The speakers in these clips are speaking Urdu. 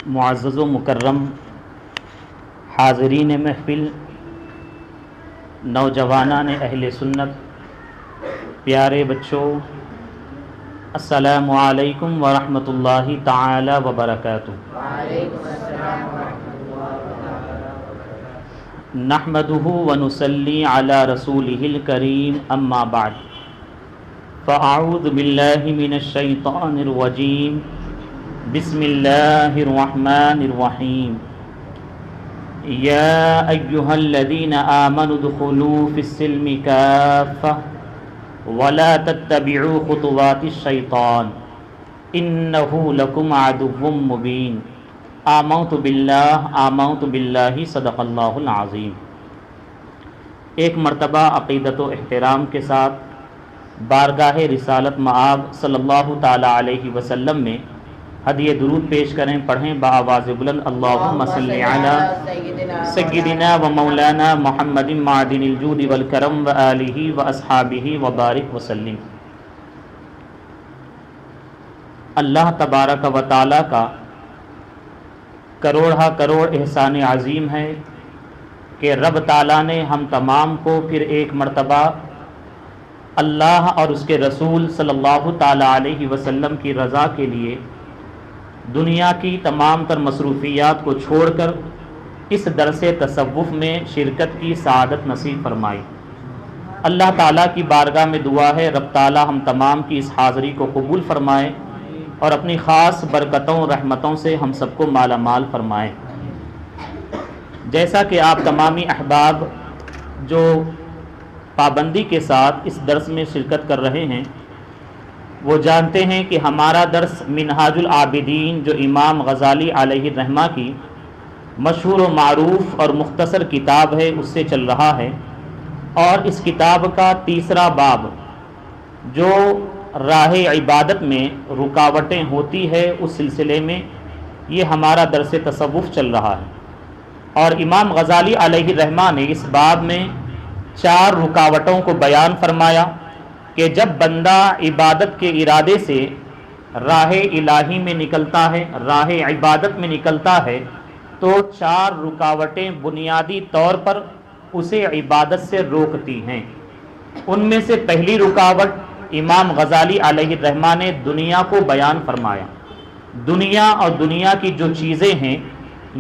معزز و مکرم حاضرین محفل، نوجوانان اہل سنت، پیارے بچوں، السلام علیکم ورحمۃ اللہ تعالی وبرکاتہ۔ نحمدہ ونصلی علی رسولہ الکریم، اما بعد، فاعوذ باللہ من الشیطان الرجیم، بسم اللہ الرحمن الرحیم۔ یا ایہا الذین آمنوا ادخلوا فی السلم کافۃ ولا تتبعوا خطوات الشیطان انہ لکم عدو مبین۔ آمنت باللہ صدق اللہ العظیم۔ ایک مرتبہ عقیدت و احترام کے ساتھ بارگاہ رسالت مآب صلی اللہ تعالی علیہ وسلم میں ہدیہ درود پیش کریں، پڑھیں بآواز بلند، اللہم صلی علی سیدنا و مولانا محمد معدن الجود والکرم و آلہ و اصحابہ وبارک وسلم۔ اللہ تبارک و تعالی کا کروڑہ کروڑ احسان عظیم ہے کہ رب تعالیٰ نے ہم تمام کو پھر ایک مرتبہ اللہ اور اس کے رسول صلی اللہ تعالی علیہ وسلم کی رضا کے لیے دنیا کی تمام تر مصروفیات کو چھوڑ کر اس درس تصوف میں شرکت کی سعادت نصیب فرمائی۔ اللہ تعالیٰ کی بارگاہ میں دعا ہے رب تعالیٰ ہم تمام کی اس حاضری کو قبول فرمائے اور اپنی خاص برکتوں رحمتوں سے ہم سب کو مالا مال فرمائے۔ جیسا کہ آپ تمامی احباب جو پابندی کے ساتھ اس درس میں شرکت کر رہے ہیں وہ جانتے ہیں کہ ہمارا درس منہاج العابدین جو امام غزالی علیہ الرحمہ کی مشہور و معروف اور مختصر کتاب ہے اس سے چل رہا ہے، اور اس کتاب کا تیسرا باب جو راہ عبادت میں رکاوٹیں ہوتی ہے اس سلسلے میں یہ ہمارا درس تصوف چل رہا ہے، اور امام غزالی علیہ الرحمہ نے اس باب میں 4 رکاوٹوں کو بیان فرمایا کہ جب بندہ عبادت کے ارادے سے راہ الہی میں نکلتا ہے، راہ عبادت میں نکلتا ہے، تو 4 رکاوٹیں بنیادی طور پر اسے عبادت سے روکتی ہیں۔ ان میں سے پہلی رکاوٹ امام غزالی علیہ الرحمہ نے دنیا کو بیان فرمایا۔ دنیا اور دنیا کی جو چیزیں ہیں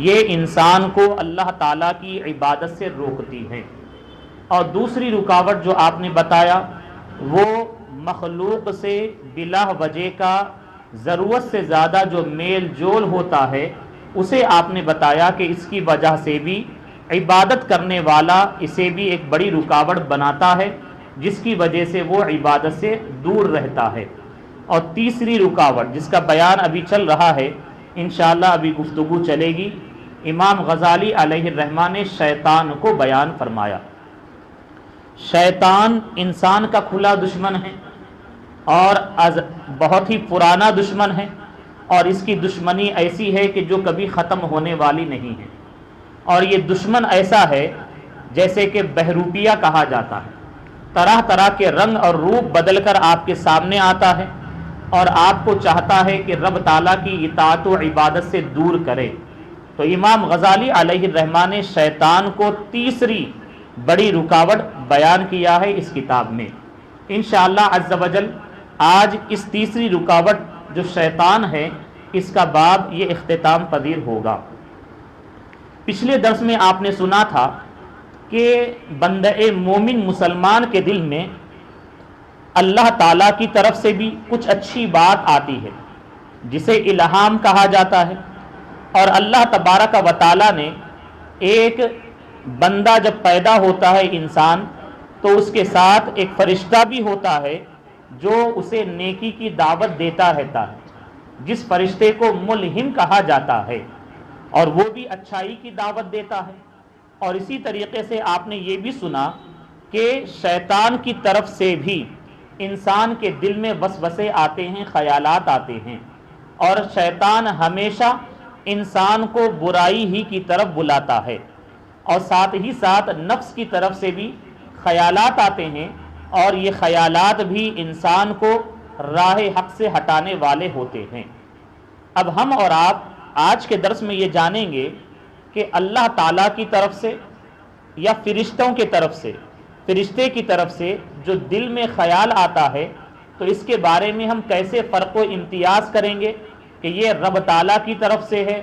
یہ انسان کو اللہ تعالیٰ کی عبادت سے روکتی ہیں۔ اور دوسری رکاوٹ جو آپ نے بتایا وہ مخلوق سے بلا وجہ کا ضرورت سے زیادہ جو میل جول ہوتا ہے اسے آپ نے بتایا کہ اس کی وجہ سے بھی عبادت کرنے والا اسے بھی ایک بڑی رکاوٹ بناتا ہے جس کی وجہ سے وہ عبادت سے دور رہتا ہے۔ اور تیسری رکاوٹ جس کا بیان ابھی چل رہا ہے، انشاءاللہ ابھی گفتگو چلے گی، امام غزالی علیہ الرحمہ نے شیطان کو بیان فرمایا۔ شیطان انسان کا کھلا دشمن ہے اور بہت ہی پرانا دشمن ہے، اور اس کی دشمنی ایسی ہے کہ جو کبھی ختم ہونے والی نہیں ہے۔ اور یہ دشمن ایسا ہے جیسے کہ بہروپیہ کہا جاتا ہے، طرح طرح کے رنگ اور روپ بدل کر آپ کے سامنے آتا ہے اور آپ کو چاہتا ہے کہ رب تعالیٰ کی اطاعت و عبادت سے دور کرے۔ تو امام غزالی علیہ الرحمہ نے شیطان کو تیسری بڑی رکاوٹ بیان کیا ہے اس کتاب میں۔ انشاءاللہ عز و جل آج اس تیسری رکاوٹ جو شیطان ہے اس کا باب یہ اختتام پذیر ہوگا۔ پچھلے درس میں آپ نے سنا تھا کہ بندہ مومن مسلمان کے دل میں اللہ تعالیٰ کی طرف سے بھی کچھ اچھی بات آتی ہے جسے الہام کہا جاتا ہے، اور اللہ تبارک و تعالیٰ نے ایک بندہ جب پیدا ہوتا ہے انسان تو اس کے ساتھ ایک فرشتہ بھی ہوتا ہے جو اسے نیکی کی دعوت دیتا رہتا ہے، جس فرشتے کو ملہم کہا جاتا ہے، اور وہ بھی اچھائی کی دعوت دیتا ہے۔ اور اسی طریقے سے آپ نے یہ بھی سنا کہ شیطان کی طرف سے بھی انسان کے دل میں وسوسے آتے ہیں، خیالات آتے ہیں، اور شیطان ہمیشہ انسان کو برائی ہی کی طرف بلاتا ہے، اور ساتھ ہی ساتھ نفس کی طرف سے بھی خیالات آتے ہیں، اور یہ خیالات بھی انسان کو راہ حق سے ہٹانے والے ہوتے ہیں۔ اب ہم اور آپ آج کے درس میں یہ جانیں گے کہ اللہ تعالیٰ کی طرف سے یا فرشتوں کی طرف سے، فرشتے کی طرف سے جو دل میں خیال آتا ہے تو اس کے بارے میں ہم کیسے فرق و امتیاز کریں گے کہ یہ رب تعالیٰ کی طرف سے ہے،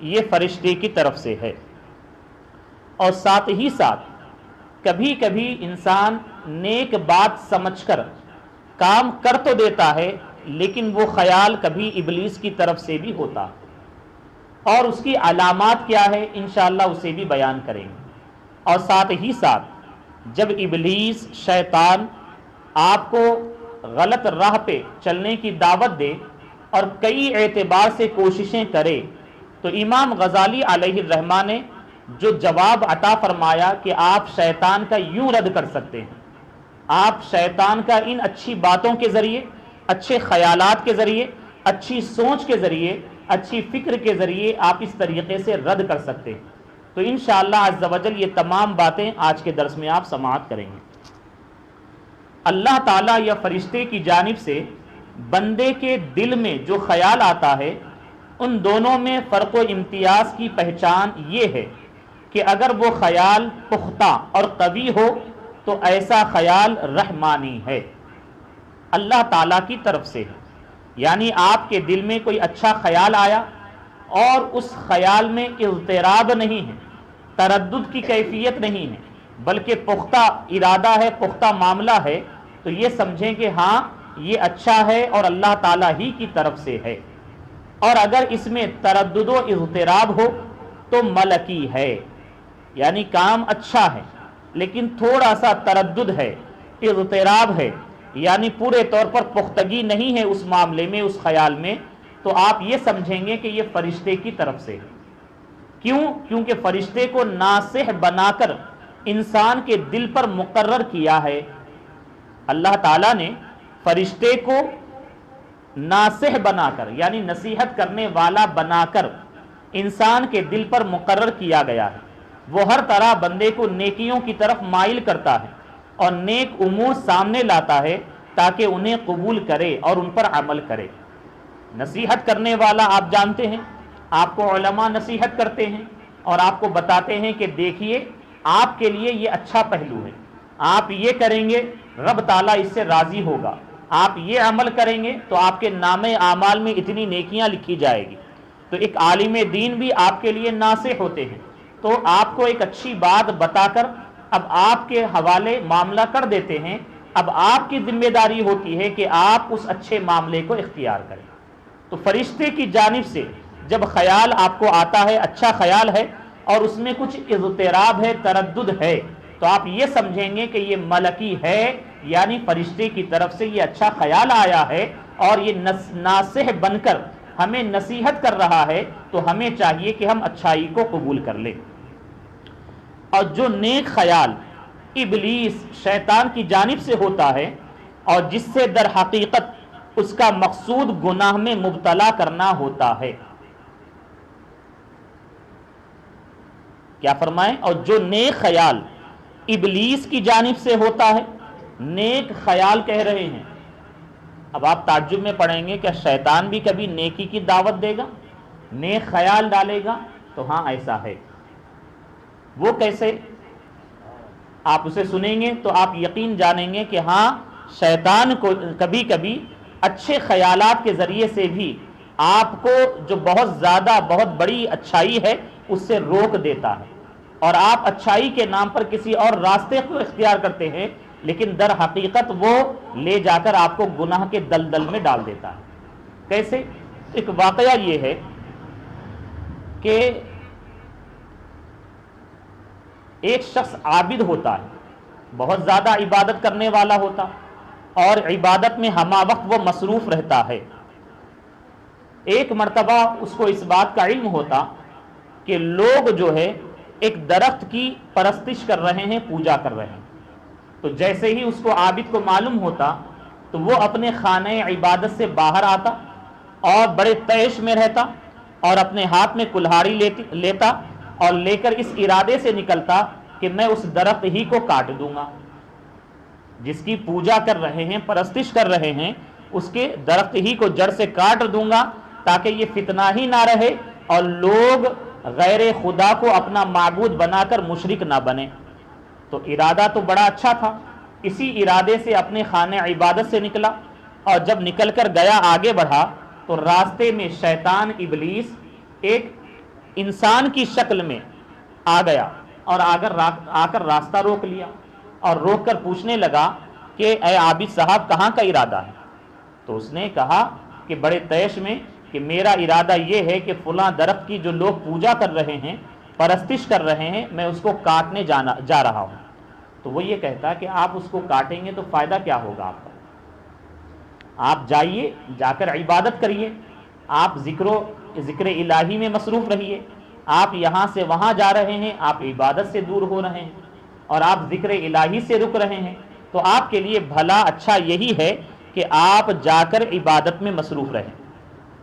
یہ فرشتے کی طرف سے ہے۔ اور ساتھ ہی ساتھ کبھی کبھی انسان نیک بات سمجھ کر کام کر تو دیتا ہے، لیکن وہ خیال کبھی ابلیس کی طرف سے بھی ہوتا ہے، اور اس کی علامات کیا ہے انشاءاللہ اسے بھی بیان کریں گے۔ اور ساتھ ہی ساتھ جب ابلیس شیطان آپ کو غلط راہ پہ چلنے کی دعوت دے اور کئی اعتبار سے کوششیں کرے، تو امام غزالی علیہ الرحمہ نے جو جواب عطا فرمایا کہ آپ شیطان کا یوں رد کر سکتے ہیں، آپ شیطان کا ان اچھی باتوں کے ذریعے، اچھے خیالات کے ذریعے، اچھی سوچ کے ذریعے، اچھی فکر کے ذریعے آپ اس طریقے سے رد کر سکتے ہیں۔ تو انشاءاللہ عز و جل یہ تمام باتیں آج کے درس میں آپ سماعت کریں گے۔ اللہ تعالیٰ یا فرشتے کی جانب سے بندے کے دل میں جو خیال آتا ہے، ان دونوں میں فرق و امتیاز کی پہچان یہ ہے کہ اگر وہ خیال پختہ اور قوی ہو تو ایسا خیال رحمانی ہے، اللہ تعالیٰ کی طرف سے ہے۔ یعنی آپ کے دل میں کوئی اچھا خیال آیا اور اس خیال میں اضطراب نہیں ہے، تردد کی کیفیت نہیں ہے، بلکہ پختہ ارادہ ہے، پختہ معاملہ ہے، تو یہ سمجھیں کہ ہاں یہ اچھا ہے اور اللہ تعالیٰ ہی کی طرف سے ہے۔ اور اگر اس میں تردد و اضطراب ہو تو ملکی ہے، یعنی کام اچھا ہے لیکن تھوڑا سا تردد ہے، اضطراب ہے، یعنی پورے طور پر پختگی نہیں ہے اس معاملے میں، اس خیال میں، تو آپ یہ سمجھیں گے کہ یہ فرشتے کی طرف سے ہے۔ کیوں؟ کیونکہ فرشتے کو ناصح بنا کر انسان کے دل پر مقرر کیا ہے۔ اللہ تعالیٰ نے فرشتے کو ناصح بنا کر، یعنی نصیحت کرنے والا بنا کر انسان کے دل پر مقرر کیا گیا ہے۔ وہ ہر طرح بندے کو نیکیوں کی طرف مائل کرتا ہے اور نیک امور سامنے لاتا ہے تاکہ انہیں قبول کرے اور ان پر عمل کرے۔ نصیحت کرنے والا آپ جانتے ہیں، آپ کو علماء نصیحت کرتے ہیں اور آپ کو بتاتے ہیں کہ دیکھیے آپ کے لیے یہ اچھا پہلو ہے، آپ یہ کریں گے رب تعالیٰ اس سے راضی ہوگا، آپ یہ عمل کریں گے تو آپ کے نامے اعمال میں اتنی نیکیاں لکھی جائے گی۔ تو ایک عالم دین بھی آپ کے لیے ناصح ہوتے ہیں، تو آپ کو ایک اچھی بات بتا کر اب آپ کے حوالے معاملہ کر دیتے ہیں۔ اب آپ کی ذمہ داری ہوتی ہے کہ آپ اس اچھے معاملے کو اختیار کریں۔ تو فرشتے کی جانب سے جب خیال آپ کو آتا ہے، اچھا خیال ہے اور اس میں کچھ اضطراب ہے، تردد ہے، تو آپ یہ سمجھیں گے کہ یہ ملکی ہے، یعنی فرشتے کی طرف سے یہ اچھا خیال آیا ہے اور یہ ناصح بن کر ہمیں نصیحت کر رہا ہے، تو ہمیں چاہیے کہ ہم اچھائی کو قبول کر لیں۔ اور جو نیک خیال ابلیس شیطان کی جانب سے ہوتا ہے اور جس سے در حقیقت اس کا مقصود گناہ میں مبتلا کرنا ہوتا ہے، کیا فرمائیں؟ اور جو نیک خیال ابلیس کی جانب سے ہوتا ہے، نیک خیال کہہ رہے ہیں۔ اب آپ تعجب میں پڑیں گے کہ شیطان بھی کبھی نیکی کی دعوت دے گا، نیک خیال ڈالے گا؟ تو ہاں ایسا ہے۔ وہ کیسے؟ آپ اسے سنیں گے تو آپ یقین جانیں گے کہ ہاں شیطان کو کبھی کبھی اچھے خیالات کے ذریعے سے بھی آپ کو جو بہت زیادہ بہت بڑی اچھائی ہے اس سے روک دیتا ہے، اور آپ اچھائی کے نام پر کسی اور راستے کو اختیار کرتے ہیں، لیکن در حقیقت وہ لے جا کر آپ کو گناہ کے دلدل میں ڈال دیتا ہے۔ کیسے؟ ایک واقعہ یہ ہے کہ ایک شخص عابد ہوتا ہے، بہت زیادہ عبادت کرنے والا ہوتا اور عبادت میں ہمہ وقت وہ مصروف رہتا ہے۔ ایک مرتبہ اس کو اس بات کا علم ہوتا کہ لوگ جو ہے ایک درخت کی پرستش کر رہے ہیں، پوجا کر رہے ہیں۔ تو جیسے ہی اس کو عابد کو معلوم ہوتا تو وہ اپنے خانہ عبادت سے باہر آتا اور بڑے طیش میں رہتا اور اپنے ہاتھ میں کلہاڑی لیتا اور لے کر اس ارادے سے نکلتا کہ میں اس درخت ہی کو کاٹ دوں گا جس کی پوجا کر رہے ہیں، پرستش کر رہے ہیں، اس کے درخت ہی کو جڑ سے کاٹ دوں گا تاکہ یہ فتنہ ہی نہ رہے اور لوگ غیر خدا کو اپنا معبود بنا کر مشرک نہ بنے۔ تو ارادہ تو بڑا اچھا تھا، اسی ارادے سے اپنے خانہ عبادت سے نکلا، اور جب نکل کر گیا آگے بڑھا تو راستے میں شیطان ابلیس ایک انسان کی شکل میں آ گیا اور آ کر راستہ روک لیا، اور روک کر پوچھنے لگا کہ اے عابد صاحب کہاں کا ارادہ ہے؟ تو اس نے کہا کہ بڑے تیش میں کہ میرا ارادہ یہ ہے کہ فلاں درخت کی جو لوگ پوجا کر رہے ہیں، پرستش کر رہے ہیں، میں اس کو کاٹنے جا رہا ہوں۔ تو وہ یہ کہتا کہ آپ اس کو کاٹیں گے تو فائدہ کیا ہوگا آپ کا؟ آپ جائیے، جا کر عبادت کریے، آپ ذکر الہی میں مصروف رہیے۔ آپ یہاں سے وہاں جا رہے ہیں، آپ عبادت سے دور ہو رہے ہیں اور آپ ذکر الہی سے رک رہے ہیں، تو آپ کے لیے بھلا اچھا یہی ہے کہ آپ جا کر عبادت میں مصروف رہیں۔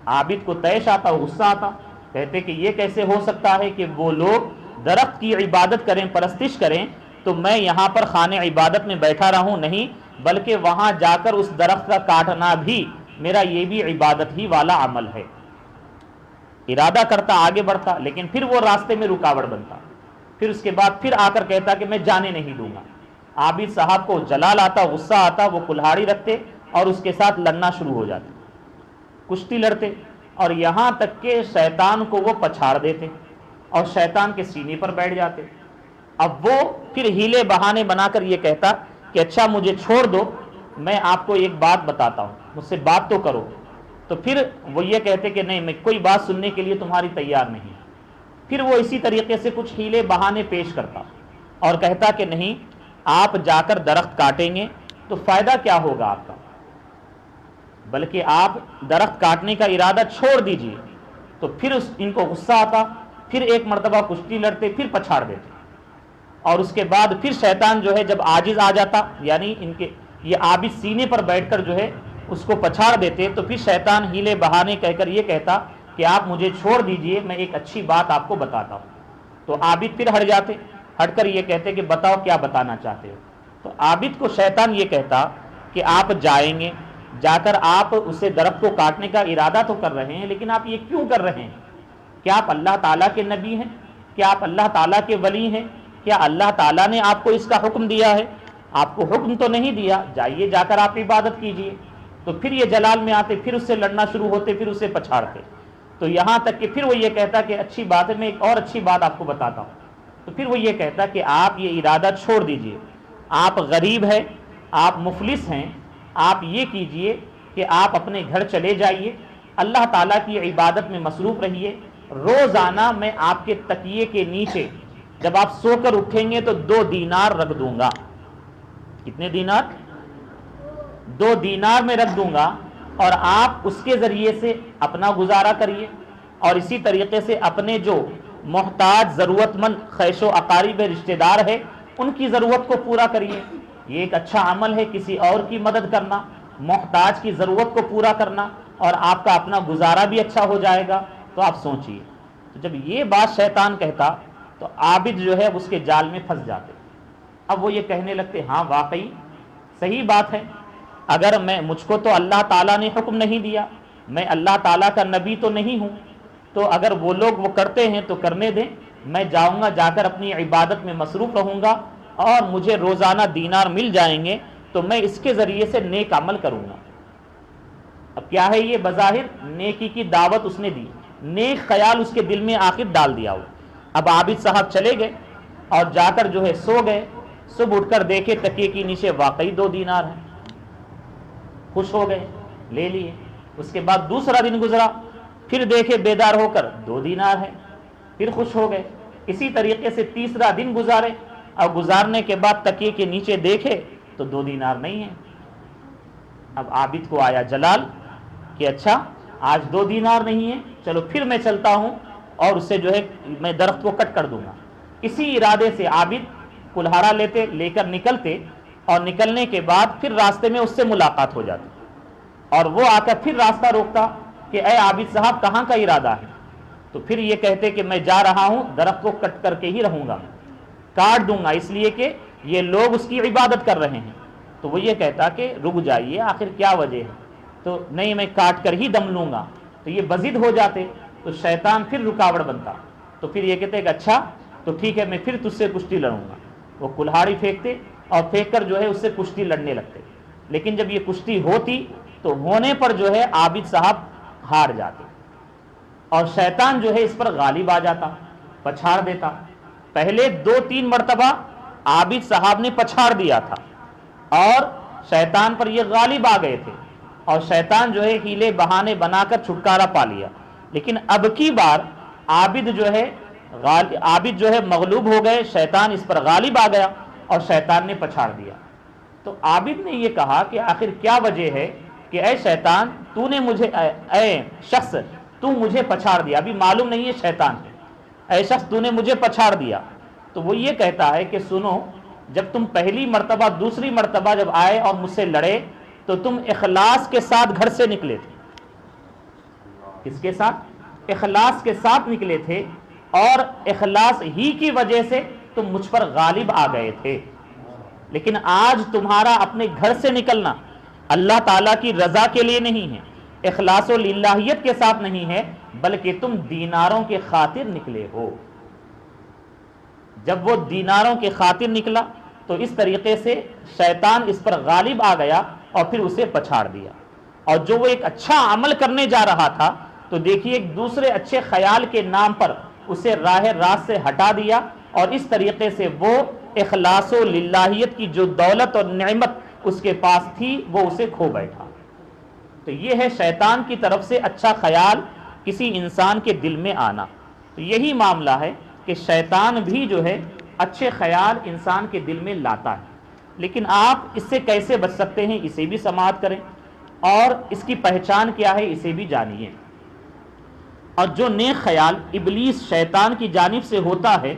عابد کو طیش آتا، غصہ آتا، کہتے کہ یہ کیسے ہو سکتا ہے کہ وہ لوگ درخت کی عبادت کریں، پرستش کریں، تو میں یہاں پر خانہ عبادت میں بیٹھا رہوں؟ نہیں، بلکہ وہاں جا کر اس درخت کا کاٹنا بھی میرا یہ بھی عبادت ہی والا عمل ہے۔ ارادہ کرتا، آگے بڑھتا، لیکن پھر وہ راستے میں رکاوٹ بنتا، پھر اس کے بعد پھر آ کر کہتا کہ میں جانے نہیں دوں گا۔ عابد صاحب کو جلال آتا، غصہ آتا، وہ کلہاڑی رکھتے اور اس کے ساتھ لڑنا شروع ہو جاتے، کشتی لڑتے، اور یہاں تک کہ شیطان کو وہ پچھاڑ دیتے اور شیطان کے سینے پر بیٹھ جاتے۔ اب وہ پھر ہیلے بہانے بنا کر یہ کہتا کہ اچھا مجھے چھوڑ دو، میں آپ کو ایک بات بتاتا ہوں، مجھ سے بات تو کرو۔ تو پھر وہ یہ کہتے کہ نہیں، میں کوئی بات سننے کے لیے تمہاری تیار نہیں۔ پھر وہ اسی طریقے سے کچھ ہیلے بہانے پیش کرتا اور کہتا کہ نہیں، آپ جا کر درخت کاٹیں گے تو فائدہ کیا ہوگا آپ کا، بلکہ آپ درخت کاٹنے کا ارادہ چھوڑ دیجئے۔ تو پھر ان کو غصہ آتا، پھر ایک مرتبہ کشتی لڑتے، پھر پچھاڑ دیتے، اور اس کے بعد پھر شیطان جو ہے جب عاجز آ جاتا، یعنی ان کے یہ عابد سینے پر بیٹھ کر جو ہے اس کو پچھاڑ دیتے، تو پھر شیطان ہیلے بہانے کہہ کر یہ کہتا کہ آپ مجھے چھوڑ دیجئے، میں ایک اچھی بات آپ کو بتاتا ہوں۔ تو عابد پھر ہٹ جاتے، ہٹ کر یہ کہتے کہ بتاؤ کیا بتانا چاہتے ہو۔ تو عابد کو شیطان یہ کہتا کہ آپ جائیں گے، جا کر آپ اسے درخت کو کاٹنے کا ارادہ تو کر رہے ہیں، لیکن آپ یہ کیوں کر رہے ہیں؟ کیا آپ اللہ تعالیٰ کے نبی ہیں؟ کیا آپ اللہ تعالیٰ کے ولی ہیں؟ کیا اللہ تعالیٰ نے آپ کو اس کا حکم دیا ہے؟ آپ کو حکم تو نہیں دیا، جائیے جا کر آپ عبادت کیجئے۔ تو پھر یہ جلال میں آتے، پھر اس سے لڑنا شروع ہوتے، پھر اسے پچھاڑتے، تو یہاں تک کہ پھر وہ یہ کہتا کہ اچھی بات ہے، میں ایک اور اچھی بات آپ کو بتاتا ہوں۔ تو پھر وہ یہ کہتا کہ آپ یہ ارادہ چھوڑ دیجئے، آپ غریب ہیں، آپ مفلس ہیں، آپ یہ کیجئے کہ آپ اپنے گھر چلے جائیے، اللہ تعالیٰ کی عبادت میں مصروف رہیے۔ روزانہ میں آپ کے تکیے کے نیچے جب آپ سو کر اٹھیں گے تو 2 دینار رکھ دوں گا۔ کتنے دینار؟ 2 دینار میں رکھ دوں گا، اور آپ اس کے ذریعے سے اپنا گزارا کریے، اور اسی طریقے سے اپنے جو محتاج ضرورت مند خیش و اقارب رشتہ دار ہے ان کی ضرورت کو پورا کریے۔ یہ ایک اچھا عمل ہے، کسی اور کی مدد کرنا، محتاج کی ضرورت کو پورا کرنا، اور آپ کا اپنا گزارا بھی اچھا ہو جائے گا۔ تو آپ سوچئے، تو جب یہ بات شیطان کہتا تو عابد جو ہے اس کے جال میں پھنس جاتے۔ اب وہ یہ کہنے لگتے ہاں واقعی صحیح بات ہے، اگر مجھ کو تو اللہ تعالیٰ نے حکم نہیں دیا، میں اللہ تعالیٰ کا نبی تو نہیں ہوں، تو اگر وہ لوگ وہ کرتے ہیں تو کرنے دیں، میں جاؤں گا، جا کر اپنی عبادت میں مصروف رہوں گا، اور مجھے روزانہ دینار مل جائیں گے تو میں اس کے ذریعے سے نیک عمل کروں گا۔ اب کیا ہے یہ؟ بظاہر نیکی کی دعوت اس نے دی، نیک خیال اس کے دل میں آخر ڈال دیا ہو۔ اب عابد صاحب چلے گئے اور جا کر جو ہے سو گئے، صبح اٹھ کر دیکھے تکیے کے نیچے واقعی 2 دینار ہیں، خوش ہو گئے، لے لیے۔ اس کے بعد دوسرا دن گزرا، پھر دیکھے بیدار ہو کر 2 دینار ہے، پھر خوش ہو گئے۔ اسی طریقے سے تیسرا دن گزارے، اور گزارنے کے بعد تکیے کے نیچے دیکھے تو 2 دینار نہیں ہیں۔ اب عابد کو آیا جلال کہ اچھا آج 2 دینار نہیں ہیں، چلو پھر میں چلتا ہوں اور اس سے جو ہے میں درخت کو کٹ کر دوں گا۔ اسی ارادے سے عابد کلہاڑا لے کر نکلتے، اور نکلنے کے بعد پھر راستے میں اس سے ملاقات ہو جاتی، اور وہ آ کر پھر راستہ روکتا کہ اے عابد صاحب کہاں کا ارادہ ہے؟ تو پھر یہ کہتے کہ میں جا رہا ہوں، درخت کو کٹ کر کے ہی رہوں گا، کاٹ دوں گا، اس لیے کہ یہ لوگ اس کی عبادت کر رہے ہیں۔ تو وہ یہ کہتا کہ رک جائیے، آخر کیا وجہ ہے؟ تو نہیں، میں کاٹ کر ہی دم لوں گا۔ تو یہ بضد ہو جاتے، تو شیطان پھر رکاوٹ بنتا، تو پھر یہ کہتے کہ اچھا تو ٹھیک ہے میں پھر تجھ سے کشتی لڑوں گا، وہ کلہاڑی پھینکتے اور پھینک کر جو ہے اس سے کشتی لڑنے لگتے، لیکن جب یہ کشتی ہوتی تو ہونے پر جو ہے عابد صاحب ہار جاتے اور شیطان جو ہے اس پر غالب آ جاتا، پچھاڑ دیتا۔ پہلے 2-3 مرتبہ عابد صاحب نے پچھاڑ دیا تھا اور شیطان پر یہ غالب آ گئے تھے اور شیطان جو ہے ہیلے بہانے بنا کر چھٹکارا پا لیا، لیکن اب کی بار عابد جو ہے مغلوب ہو گئے، شیطان اس پر غالب آ گیا اور شیطان نے پچھاڑ دیا۔ تو عابد نے یہ کہا کہ آخر کیا وجہ ہے کہ اے شیطان تو نے مجھے، اے شخص تو مجھے پچھاڑ دیا، ابھی معلوم نہیں ہے شیطان ہے، اے شخص تو نے مجھے پچھاڑ دیا۔ تو وہ یہ کہتا ہے کہ سنو، جب تم پہلی مرتبہ دوسری مرتبہ جب آئے اور مجھ سے لڑے تو تم اخلاص کے ساتھ گھر سے نکلے تھے۔ کس کے ساتھ؟ اخلاص کے ساتھ نکلے تھے اور اخلاص ہی کی وجہ سے تم مجھ پر غالب آ گئے تھے، لیکن آج تمہارا اپنے گھر سے نکلنا اللہ تعالیٰ کی رضا کے لیے نہیں ہے، اخلاص و للہیت کے ساتھ نہیں ہے، بلکہ تم دیناروں کے خاطر نکلے ہو۔ جب وہ دیناروں کے خاطر نکلا تو اس طریقے سے شیطان اس پر غالب آ گیا اور پھر اسے پچھاڑ دیا، اور جو وہ ایک اچھا عمل کرنے جا رہا تھا تو دیکھیے ایک دوسرے اچھے خیال کے نام پر اسے راہ راست سے ہٹا دیا، اور اس طریقے سے وہ اخلاص و للہیت کی جو دولت اور نعمت اس کے پاس تھی وہ اسے کھو بیٹھا۔ تو یہ ہے شیطان کی طرف سے اچھا خیال کسی انسان کے دل میں آنا۔ تو یہی معاملہ ہے کہ شیطان بھی جو ہے اچھے خیال انسان کے دل میں لاتا ہے، لیکن آپ اس سے کیسے بچ سکتے ہیں اسے بھی سماعت کریں، اور اس کی پہچان کیا ہے اسے بھی جانیے۔ اور جو نیک خیال ابلیس شیطان کی جانب سے ہوتا ہے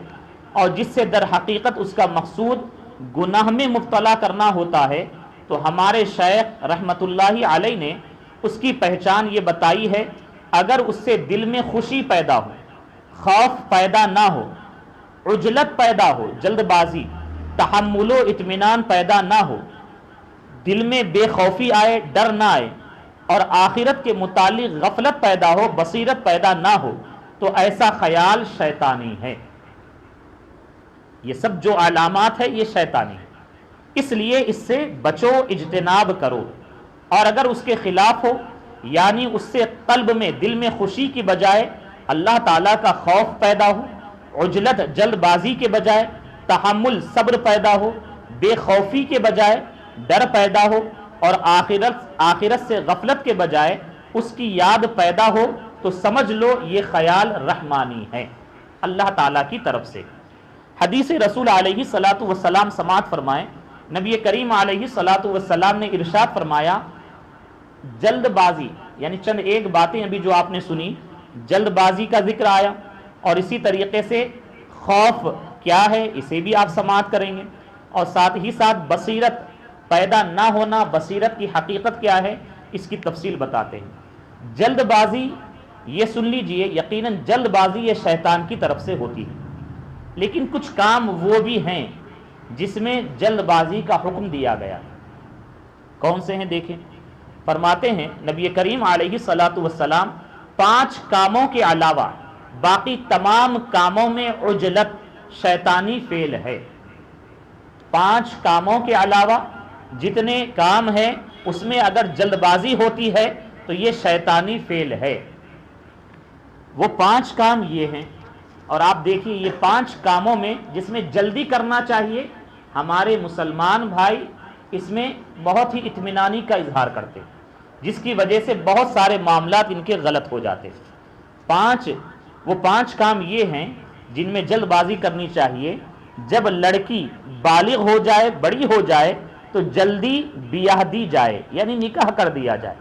اور جس سے در حقیقت اس کا مقصود گناہ میں مبتلا کرنا ہوتا ہے، تو ہمارے شیخ رحمت اللہ علیہ نے اس کی پہچان یہ بتائی ہے، اگر اس سے دل میں خوشی پیدا ہو، خوف پیدا نہ ہو، عجلت پیدا ہو، جلد بازی، تحمل و اطمینان پیدا نہ ہو، دل میں بے خوفی آئے، ڈر نہ آئے، اور آخرت کے متعلق غفلت پیدا ہو، بصیرت پیدا نہ ہو، تو ایسا خیال شیطانی ہے۔ یہ سب جو علامات ہے یہ شیطانی ہے، اس لیے اس سے بچو، اجتناب کرو۔ اور اگر اس کے خلاف ہو، یعنی اس سے قلب میں دل میں خوشی کی بجائے اللہ تعالیٰ کا خوف پیدا ہو، عجلت جلد بازی کے بجائے تحمل صبر پیدا ہو، بے خوفی کے بجائے ڈر پیدا ہو، اور آخرت سے غفلت کے بجائے اس کی یاد پیدا ہو، تو سمجھ لو یہ خیال رحمانی ہے، اللہ تعالیٰ کی طرف سے۔ حدیث رسول علیہ الصلاۃ والسلام سماعت فرمائیں، نبی کریم علیہ الصلاۃ والسلام نے ارشاد فرمایا، جلد بازی یعنی چند ایک باتیں ابھی جو آپ نے سنی، جلد بازی کا ذکر آیا، اور اسی طریقے سے خوف کیا ہے اسے بھی آپ سماعت کریں گے، اور ساتھ ہی ساتھ بصیرت پیدا نہ ہونا، بصیرت کی حقیقت کیا ہے اس کی تفصیل بتاتے ہیں۔ جلد بازی یہ سن لیجئے، یقیناً جلد بازی یہ شیطان کی طرف سے ہوتی ہے، لیکن کچھ کام وہ بھی ہیں جس میں جلد بازی کا حکم دیا گیا۔ کون سے ہیں دیکھیں، فرماتے ہیں نبی کریم علیہ الصلاۃ والسلام 5 کاموں کے علاوہ باقی تمام کاموں میں عجلت شیطانی فعل ہے۔ 5 کاموں کے علاوہ جتنے کام ہیں اس میں اگر جلد بازی ہوتی ہے تو یہ شیطانی فعل ہے۔ وہ 5 کام یہ ہیں، اور آپ دیکھیے یہ 5 کاموں میں جس میں جلدی کرنا چاہیے، ہمارے مسلمان بھائی اس میں بہت ہی اطمینانی کا اظہار کرتے، جس کی وجہ سے بہت سارے معاملات ان کے غلط ہو جاتے۔ وہ 5 کام یہ ہیں جن میں جلد بازی کرنی چاہیے۔ جب لڑکی بالغ ہو جائے، بڑی ہو جائے، تو جلدی بیاہ دی جائے، یعنی نکاح کر دیا جائے۔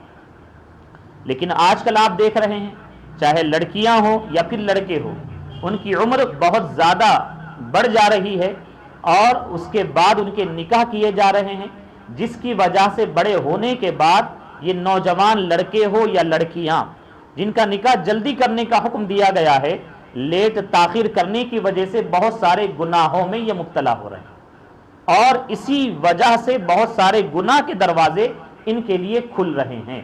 لیکن آج کل آپ دیکھ رہے ہیں چاہے لڑکیاں ہوں یا پھر لڑکے ہوں، ان کی عمر بہت زیادہ بڑھ جا رہی ہے اور اس کے بعد ان کے نکاح کیے جا رہے ہیں، جس کی وجہ سے بڑے ہونے کے بعد یہ نوجوان لڑکے ہو یا لڑکیاں جن کا نکاح جلدی کرنے کا حکم دیا گیا ہے، لیٹ تاخیر کرنے کی وجہ سے بہت سارے گناہوں میں یہ مبتلا ہو رہے ہیں، اور اسی وجہ سے بہت سارے گناہ کے دروازے ان کے لیے کھل رہے ہیں۔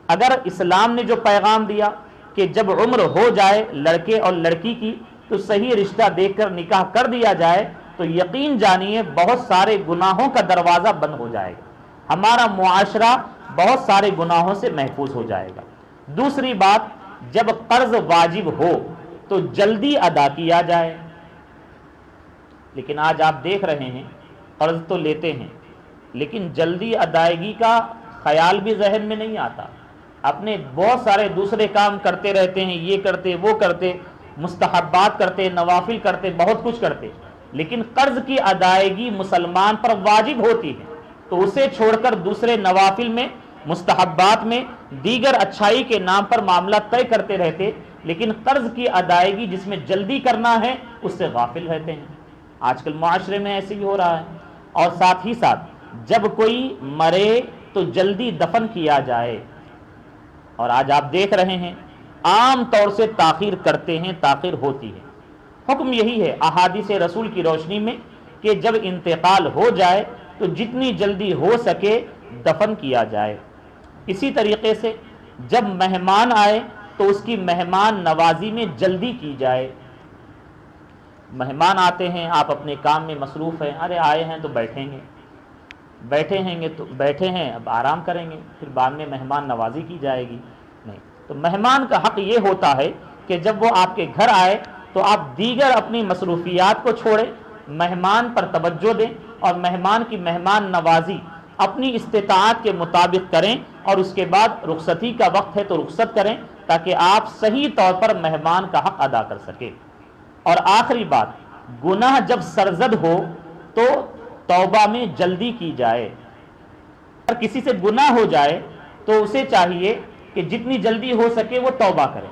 اگر اسلام نے جو پیغام دیا کہ جب عمر ہو جائے لڑکے اور لڑکی کی تو صحیح رشتہ دیکھ کر نکاح کر دیا جائے تو یقین جانیے بہت سارے گناہوں کا دروازہ بند ہو جائے گا، ہمارا معاشرہ بہت سارے گناہوں سے محفوظ ہو جائے گا۔ دوسری بات، جب قرض واجب ہو تو جلدی ادا کیا جائے۔ لیکن آج آپ دیکھ رہے ہیں قرض تو لیتے ہیں لیکن جلدی ادائیگی کا خیال بھی ذہن میں نہیں آتا، اپنے بہت سارے دوسرے کام کرتے رہتے ہیں، یہ کرتے وہ کرتے، مستحبات کرتے، نوافل کرتے، بہت کچھ کرتے، لیکن قرض کی ادائیگی مسلمان پر واجب ہوتی ہے تو اسے چھوڑ کر دوسرے نوافل میں، مستحبات میں، دیگر اچھائی کے نام پر معاملہ طے کرتے رہتے، لیکن قرض کی ادائیگی جس میں جلدی کرنا ہے اس سے غافل رہتے ہیں۔ آج کل معاشرے میں ایسے ہی ہو رہا ہے۔ اور ساتھ ہی ساتھ جب کوئی مرے تو جلدی دفن کیا جائے، اور آج آپ دیکھ رہے ہیں عام طور سے تاخیر کرتے ہیں، تاخیر ہوتی ہے۔ حکم یہی ہے احادیث رسول کی روشنی میں کہ جب انتقال ہو جائے تو جتنی جلدی ہو سکے دفن کیا جائے۔ اسی طریقے سے جب مہمان آئے تو اس کی مہمان نوازی میں جلدی کی جائے۔ مہمان آتے ہیں، آپ اپنے کام میں مصروف ہیں، ارے آئے ہیں تو بیٹھیں گے، بیٹھے ہیں اب آرام کریں گے، پھر بعد میں مہمان نوازی کی جائے گی، نہیں۔ تو مہمان کا حق یہ ہوتا ہے کہ جب وہ آپ کے گھر آئے تو آپ دیگر اپنی مصروفیات کو چھوڑیں، مہمان پر توجہ دیں اور مہمان کی مہمان نوازی اپنی استطاعت کے مطابق کریں، اور اس کے بعد رخصتی کا وقت ہے تو رخصت کریں تاکہ آپ صحیح طور پر مہمان کا حق ادا کر سکیں۔ اور آخری بات، گناہ جب سرزد ہو تو توبہ میں جلدی کی جائے۔ اگر کسی سے گناہ ہو جائے تو اسے چاہیے کہ جتنی جلدی ہو سکے وہ توبہ کرے۔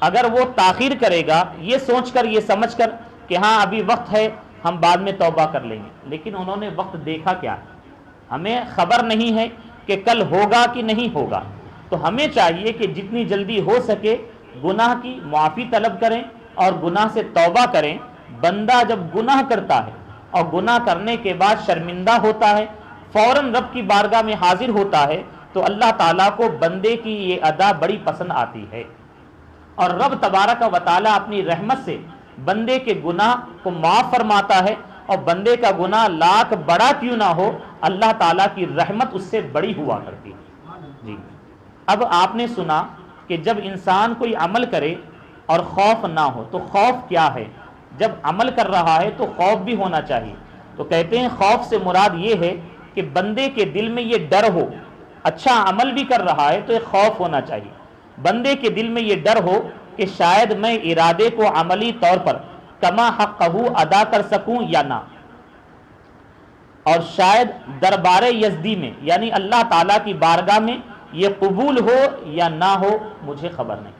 اگر وہ تاخیر کرے گا یہ سوچ کر، یہ سمجھ کر کہ ہاں ابھی وقت ہے ہم بعد میں توبہ کر لیں گے، لیکن انہوں نے وقت دیکھا کیا ہے، ہمیں خبر نہیں ہے کہ کل ہوگا کہ نہیں ہوگا، تو ہمیں چاہیے کہ جتنی جلدی ہو سکے گناہ کی معافی طلب کریں اور گناہ سے توبہ کریں۔ بندہ جب گناہ کرتا ہے اور گناہ کرنے کے بعد شرمندہ ہوتا ہے، فوراً رب کی بارگاہ میں حاضر ہوتا ہے تو اللہ تعالیٰ کو بندے کی یہ ادا بڑی پسند آتی ہے، اور رب تبارک و تعالیٰ اپنی رحمت سے بندے کے گناہ کو معاف فرماتا ہے، اور بندے کا گناہ لاکھ بڑا کیوں نہ ہو اللہ تعالیٰ کی رحمت اس سے بڑی ہوا کرتی ہے۔ جی، اب آپ نے سنا کہ جب انسان کوئی عمل کرے اور خوف نہ ہو تو خوف کیا ہے؟ جب عمل کر رہا ہے تو خوف بھی ہونا چاہیے، تو کہتے ہیں خوف سے مراد یہ ہے کہ بندے کے دل میں یہ ڈر ہو، اچھا عمل بھی کر رہا ہے تو ایک خوف ہونا چاہیے، بندے کے دل میں یہ ڈر ہو کہ شاید میں ارادے کو عملی طور پر کما حقہ ادا کر سکوں یا نہ، اور شاید دربار یزدی میں یعنی اللہ تعالیٰ کی بارگاہ میں یہ قبول ہو یا نہ ہو مجھے خبر نہیں،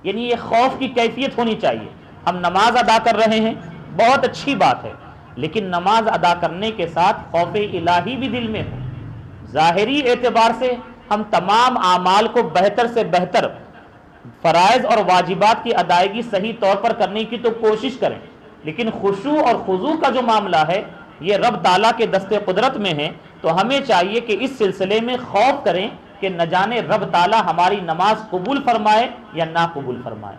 یعنی یہ خوف کی کیفیت ہونی چاہیے۔ ہم نماز ادا کر رہے ہیں، بہت اچھی بات ہے، لیکن نماز ادا کرنے کے ساتھ خوف الہی بھی دل میں ہو۔ ظاہری اعتبار سے ہم تمام اعمال کو بہتر سے بہتر فرائض اور واجبات کی ادائیگی صحیح طور پر کرنے کی تو کوشش کریں، لیکن خشوع اور خضوع کا جو معاملہ ہے یہ رب تعالیٰ کے دست قدرت میں ہے، تو ہمیں چاہیے کہ اس سلسلے میں خوف کریں کہ نہ جانے رب تعالیٰ ہماری نماز قبول فرمائے یا نہ قبول فرمائے۔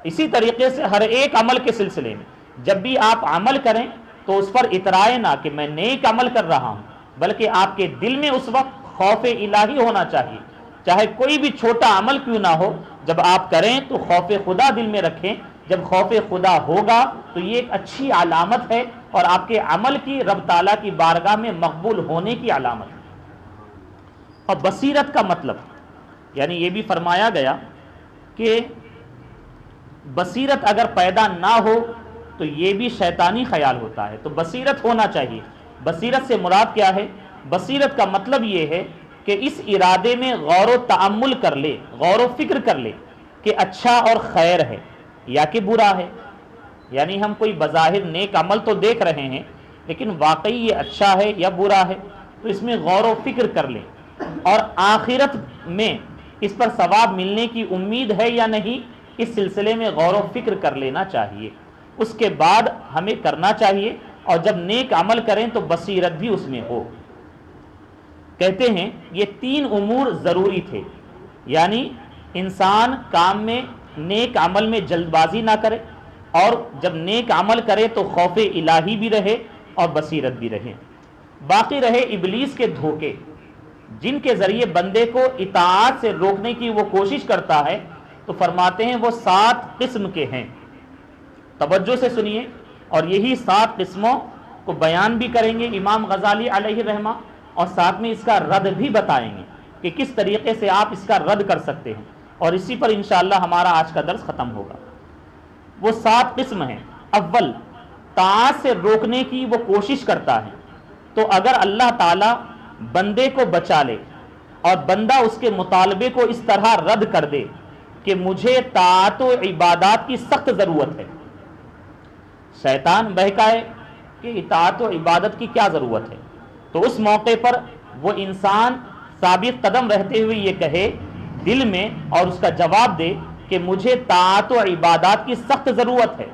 اسی طریقے سے ہر ایک عمل کے سلسلے میں جب بھی آپ عمل کریں تو اس پر اترائے نہ کہ میں نیک عمل کر رہا ہوں، بلکہ آپ کے دل میں اس وقت خوف الہی ہونا چاہیے، چاہے کوئی بھی چھوٹا عمل کیوں نہ ہو، جب آپ کریں تو خوف خدا دل میں رکھیں۔ جب خوف خدا ہوگا تو یہ ایک اچھی علامت ہے اور آپ کے عمل کی رب تعالیٰ کی بارگاہ میں مقبول ہونے کی علامت ہے۔ اور بصیرت کا مطلب یعنی یہ بھی فرمایا گیا کہ بصیرت اگر پیدا نہ ہو تو یہ بھی شیطانی خیال ہوتا ہے، تو بصیرت ہونا چاہیے۔ بصیرت سے مراد کیا ہے؟ بصیرت کا مطلب یہ ہے کہ اس ارادے میں غور و تأمل کر لے، غور و فکر کر لے کہ اچھا اور خیر ہے یا کہ برا ہے، یعنی ہم کوئی بظاہر نیک عمل تو دیکھ رہے ہیں لیکن واقعی یہ اچھا ہے یا برا ہے، تو اس میں غور و فکر کر لیں، اور آخرت میں اس پر ثواب ملنے کی امید ہے یا نہیں اس سلسلے میں غور و فکر کر لینا چاہیے، اس کے بعد ہمیں کرنا چاہیے، اور جب نیک عمل کریں تو بصیرت بھی اس میں ہو۔ کہتے ہیں یہ تین امور ضروری تھے، یعنی انسان کام میں نیک عمل میں جلد بازی نہ کرے، اور جب نیک عمل کرے تو خوف الہی بھی رہے اور بصیرت بھی رہے۔ باقی رہے ابلیس کے دھوکے، جن کے ذریعے بندے کو اطاعت سے روکنے کی وہ کوشش کرتا ہے، تو فرماتے ہیں وہ 7 قسم کے ہیں۔ توجہ سے سنیے، اور یہی 7 قسموں کو بیان بھی کریں گے امام غزالی علیہ رحمہ، اور ساتھ میں اس کا رد بھی بتائیں گے کہ کس طریقے سے آپ اس کا رد کر سکتے ہیں، اور اسی پر انشاءاللہ ہمارا آج کا درس ختم ہوگا۔ وہ 7 قسم ہیں۔ اول، طاعت سے روکنے کی وہ کوشش کرتا ہے، تو اگر اللہ تعالی بندے کو بچا لے اور بندہ اس کے مطالبے کو اس طرح رد کر دے کہ مجھے طاعت و عبادات کی سخت ضرورت ہے، شیطان بہکائے کہ اطاعت و عبادت کی کیا ضرورت ہے، تو اس موقع پر وہ انسان ثابت قدم رہتے ہوئے یہ کہے دل میں اور اس کا جواب دے کہ مجھے طاعت و عبادات کی سخت ضرورت ہے،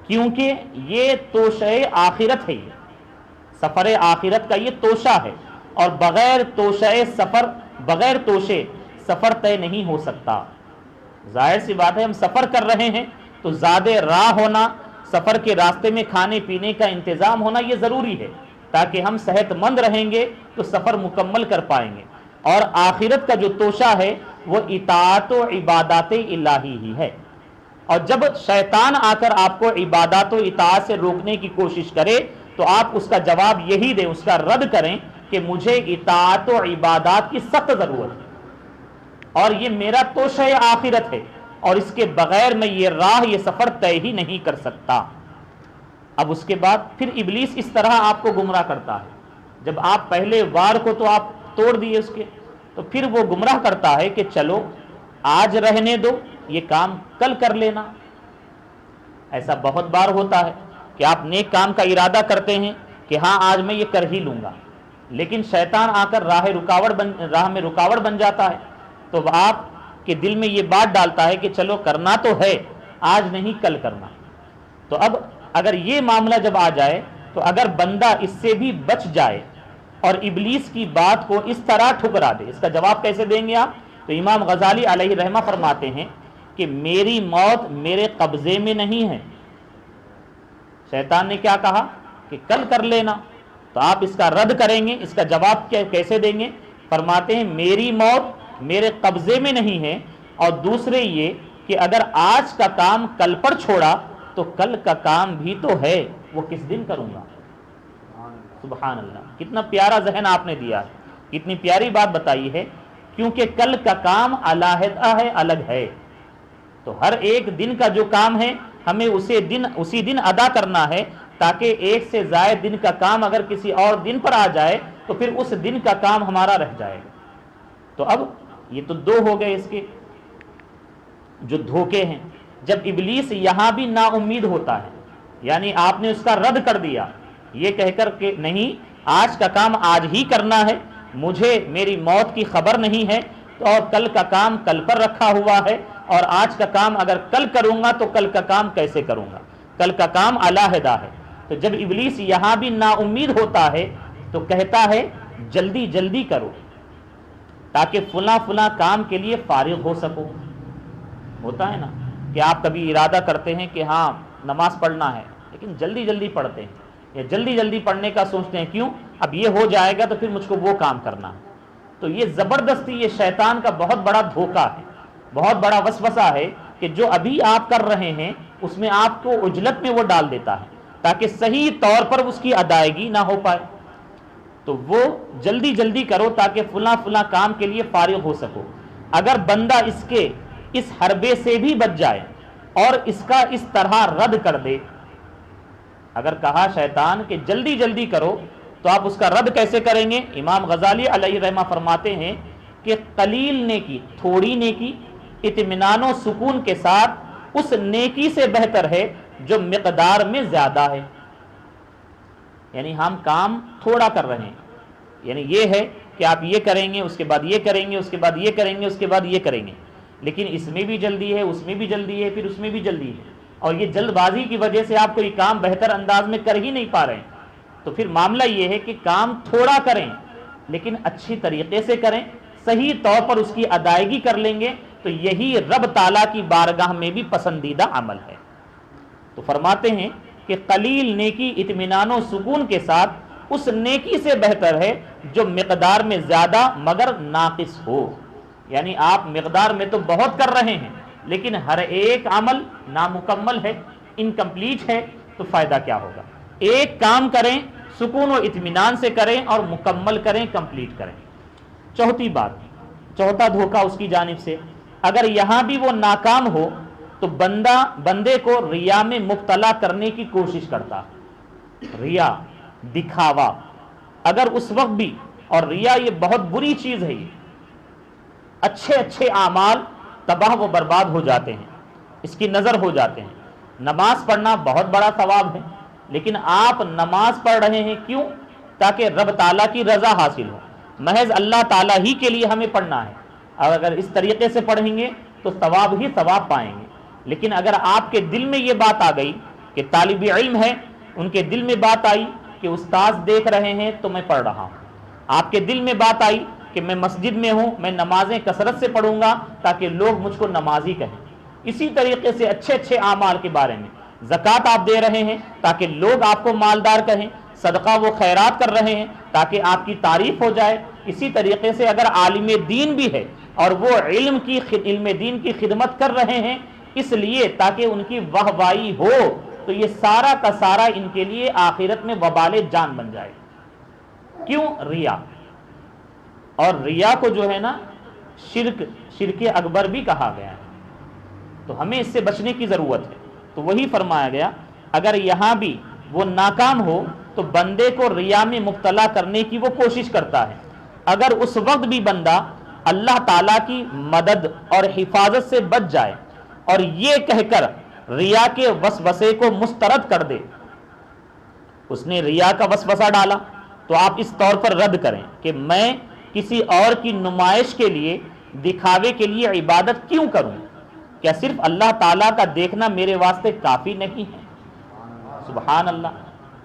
کیونکہ یہ توشہ آخرت ہے، یہ سفر آخرت کا یہ توشہ ہے، اور بغیر توشہ سفر، بغیر توشے سفر طے نہیں ہو سکتا۔ ظاہر سی بات ہے، ہم سفر کر رہے ہیں تو زیادہ راہ ہونا، سفر کے راستے میں کھانے پینے کا انتظام ہونا یہ ضروری ہے، تاکہ ہم صحت مند رہیں گے تو سفر مکمل کر پائیں گے۔ اور آخرت کا جو توشہ ہے وہ اطاعت و عبادات الہی ہی ہے، اور جب شیطان آ کر آپ کو عبادات و اطاعت سے روکنے کی کوشش کرے تو آپ اس کا جواب یہی دیں، اس کا رد کریں کہ مجھے اطاعت و عبادات کی سخت ضرورت ہے، اور یہ میرا توشہ آخرت ہے، اور اس کے بغیر میں یہ راہ، یہ سفر طے ہی نہیں کر سکتا۔ اب اس کے بعد پھر ابلیس اس طرح آپ کو گمراہ کرتا ہے، جب آپ پہلے وار کو تو آپ توڑ دیے اس کے، تو پھر وہ گمراہ کرتا ہے کہ چلو آج رہنے دو، یہ کام کل کر لینا۔ ایسا بہت بار ہوتا ہے کہ آپ نیک کام کا ارادہ کرتے ہیں کہ ہاں آج میں یہ کر ہی لوں گا، لیکن شیطان آ کر راہ میں رکاوٹ بن جاتا ہے، تو آپ کے دل میں یہ بات ڈالتا ہے کہ چلو کرنا تو ہے، آج نہیں کل کرنا۔ تو اب اگر یہ معاملہ جب آ جائے تو اگر بندہ اس سے بھی بچ جائے اور ابلیس کی بات کو اس طرح ٹھکرا دے، اس کا جواب کیسے دیں گے آپ؟ تو امام غزالی علیہ رحمہ فرماتے ہیں کہ میری موت میرے قبضے میں نہیں ہے۔ شیطان نے کیا کہا کہ کل کر لینا، تو آپ اس کا رد کریں گے، اس کا جواب کیسے دیں گے؟ فرماتے ہیں میری موت میرے قبضے میں نہیں ہے، اور دوسرے یہ کہ اگر آج کا کام کل پر چھوڑا تو کل کا کام بھی تو ہے، وہ کس دن کروں گا؟ سبحان اللہ، کتنا پیارا ذہن آپ نے دیا ہے، کتنی پیاری بات بتائی ہے، کیونکہ کل کا کام علیحدہ ہے، الگ ہے، تو ہر ایک دن کا جو کام ہے ہمیں اسی دن ادا کرنا ہے، تاکہ ایک سے زائد دن کا کام اگر کسی اور دن پر آ جائے تو پھر اس دن کا کام ہمارا رہ جائے گا۔ تو اب یہ تو 2 ہو گئے اس کے جو دھوکے ہیں۔ جب ابلیس یہاں بھی نا امید ہوتا ہے، یعنی آپ نے اس کا رد کر دیا یہ کہہ کر کہ نہیں، آج کا کام آج ہی کرنا ہے، مجھے میری موت کی خبر نہیں ہے، تو اور کل کا کام کل پر رکھا ہوا ہے، اور آج کا کام اگر کل کروں گا تو کل کا کام کیسے کروں گا، کل کا کام علیحدہ ہے۔ تو جب ابلیس یہاں بھی نا امید ہوتا ہے تو کہتا ہے جلدی جلدی کرو تاکہ فلاں فلاں کام کے لیے فارغ ہو سکو۔ ہوتا ہے نا کہ آپ کبھی ارادہ کرتے ہیں کہ ہاں نماز پڑھنا ہے، لیکن جلدی جلدی پڑھتے ہیں، یا جلدی جلدی پڑھنے کا سوچتے ہیں کیوں، اب یہ ہو جائے گا تو پھر مجھ کو وہ کام کرنا ہے۔ تو یہ زبردستی، یہ شیطان کا بہت بڑا دھوکہ ہے، بہت بڑا وسوسہ ہے کہ جو ابھی آپ کر رہے ہیں اس میں آپ کو عجلت میں وہ ڈال دیتا ہے تاکہ صحیح طور پر اس کی ادائیگی نہ ہو پائے۔ تو وہ جلدی جلدی کرو تاکہ فلاں فلاں کام کے لیے فارغ ہو سکو۔ اگر بندہ اس حربے سے بھی بچ جائے اور اس کا اس طرح رد کر دے، اگر کہا شیطان کہ جلدی جلدی کرو تو آپ اس کا رد کیسے کریں گے؟ امام غزالی علیہ رحمہ فرماتے ہیں کہ قلیل نیکی، تھوڑی نیکی اطمینان و سکون کے ساتھ اس نیکی سے بہتر ہے جو مقدار میں زیادہ ہے۔ یعنی ہم کام تھوڑا کر رہے ہیں، یعنی یہ ہے کہ آپ یہ کریں گے، اس کے بعد یہ کریں گے، اس کے بعد یہ کریں گے، اس کے بعد یہ کریں گے، لیکن اس میں بھی جلدی ہے، اس میں بھی جلدی ہے، پھر اس میں بھی جلدی ہے، اور یہ جلد بازی کی وجہ سے آپ کوئی کام بہتر انداز میں کر ہی نہیں پا رہے ہیں۔ تو پھر معاملہ یہ ہے کہ کام تھوڑا کریں لیکن اچھی طریقے سے کریں، صحیح طور پر اس کی ادائیگی کر لیں گے تو یہی رب تعالیٰ کی بارگاہ میں بھی پسندیدہ عمل ہے۔ تو فرماتے ہیں کہ قلیل نیکی اطمینان و سکون کے ساتھ اس نیکی سے بہتر ہے جو مقدار میں زیادہ مگر ناقص ہو۔ یعنی آپ مقدار میں تو بہت کر رہے ہیں لیکن ہر ایک عمل نامکمل ہے، انکمپلیٹ ہے، تو فائدہ کیا ہوگا؟ ایک کام کریں سکون و اطمینان سے کریں اور مکمل کریں، کمپلیٹ کریں۔ چوتھی بات، چوتھا دھوکہ اس کی جانب سے، اگر یہاں بھی وہ ناکام ہو تو بندے کو ریا میں مبتلا کرنے کی کوشش کرتا ہے۔ ریا، دکھاوا، اگر اس وقت بھی، اور ریا یہ بہت بری چیز ہے، یہ اچھے اچھے اعمال تباہ و برباد ہو جاتے ہیں، اس کی نظر ہو جاتے ہیں۔ نماز پڑھنا بہت بڑا ثواب ہے لیکن آپ نماز پڑھ رہے ہیں کیوں؟ تاکہ رب تعالیٰ کی رضا حاصل ہو، محض اللہ تعالیٰ ہی کے لیے ہمیں پڑھنا ہے، اور اگر اس طریقے سے پڑھیں گے تو ثواب ہی ثواب پائیں گے۔ لیکن اگر آپ کے دل میں یہ بات آ گئی کہ طالب علم ہے، ان کے دل میں بات آئی کہ استاذ دیکھ رہے ہیں تو میں پڑھ رہا ہوں، آپ کے دل میں بات آئی کہ میں مسجد میں ہوں، میں نمازیں کثرت سے پڑھوں گا تاکہ لوگ مجھ کو نمازی کہیں۔ اسی طریقے سے اچھے اچھے اعمال کے بارے میں، زکوٰۃ آپ دے رہے ہیں تاکہ لوگ آپ کو مالدار کہیں، صدقہ وہ خیرات کر رہے ہیں تاکہ آپ کی تعریف ہو جائے۔ اسی طریقے سے اگر عالم دین بھی ہے اور وہ علم دین کی خدمت کر رہے ہیں اس لیے تاکہ ان کی واہوائی ہو، تو یہ سارا کا سارا ان کے لیے آخرت میں وبال جان بن جائے۔ کیوں؟ ریا۔ اور ریا کو جو ہے نا شرک اکبر بھی کہا گیا ہے، تو ہمیں اس سے بچنے کی ضرورت ہے۔ تو وہی فرمایا گیا اگر یہاں بھی وہ ناکام ہو تو بندے کو ریا میں مبتلا کرنے کی وہ کوشش کرتا ہے۔ اگر اس وقت بھی بندہ اللہ تعالیٰ کی مدد اور حفاظت سے بچ جائے اور یہ کہہ کر ریا کے وسوسے کو مسترد کر دے، اس نے ریا کا وسوسہ ڈالا تو آپ اس طور پر رد کریں کہ میں کسی اور کی نمائش کے لیے، دکھاوے کے لیے عبادت کیوں کروں؟ کیا صرف اللہ تعالیٰ کا دیکھنا میرے واسطے کافی نہیں ہے؟ سبحان اللہ۔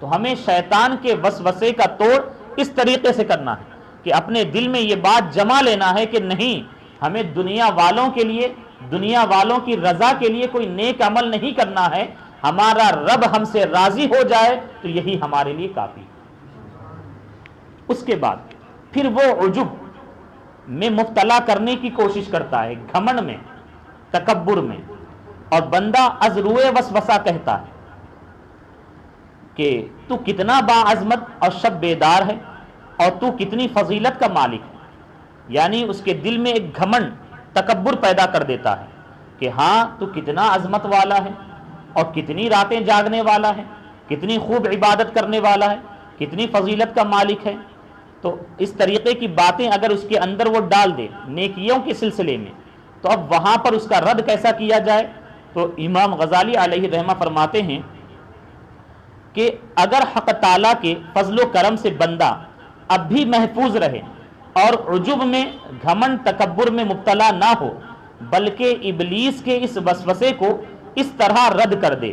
تو ہمیں شیطان کے وسوسے کا توڑ اس طریقے سے کرنا ہے کہ اپنے دل میں یہ بات جما لینا ہے کہ نہیں، ہمیں دنیا والوں کے لیے، دنیا والوں کی رضا کے لیے کوئی نیک عمل نہیں کرنا ہے، ہمارا رب ہم سے راضی ہو جائے تو یہی ہمارے لیے کافی۔ اس کے بعد پھر وہ عجب میں مبتلا کرنے کی کوشش کرتا ہے، گھمنڈ میں، تکبر میں، اور بندہ از روئے وسوسہ کہتا ہے کہ تو کتنا باعظمت اور شب بیدار ہے اور تو کتنی فضیلت کا مالک ہے۔ یعنی اس کے دل میں ایک گھمنڈ، تکبر پیدا کر دیتا ہے کہ ہاں تو کتنا عظمت والا ہے اور کتنی راتیں جاگنے والا ہے، کتنی خوب عبادت کرنے والا ہے، کتنی فضیلت کا مالک ہے۔ تو اس طریقے کی باتیں اگر اس کے اندر وہ ڈال دے نیکیوں کے سلسلے میں، تو اب وہاں پر اس کا رد کیسا کیا جائے؟ تو امام غزالی علیہ رحمہ فرماتے ہیں کہ اگر حق تعالیٰ کے فضل و کرم سے بندہ اب بھی محفوظ رہے اور عجب میں، گھمنڈ، تکبر میں مبتلا نہ ہو، بلکہ ابلیس کے اس وسوسے کو اس طرح رد کر دے۔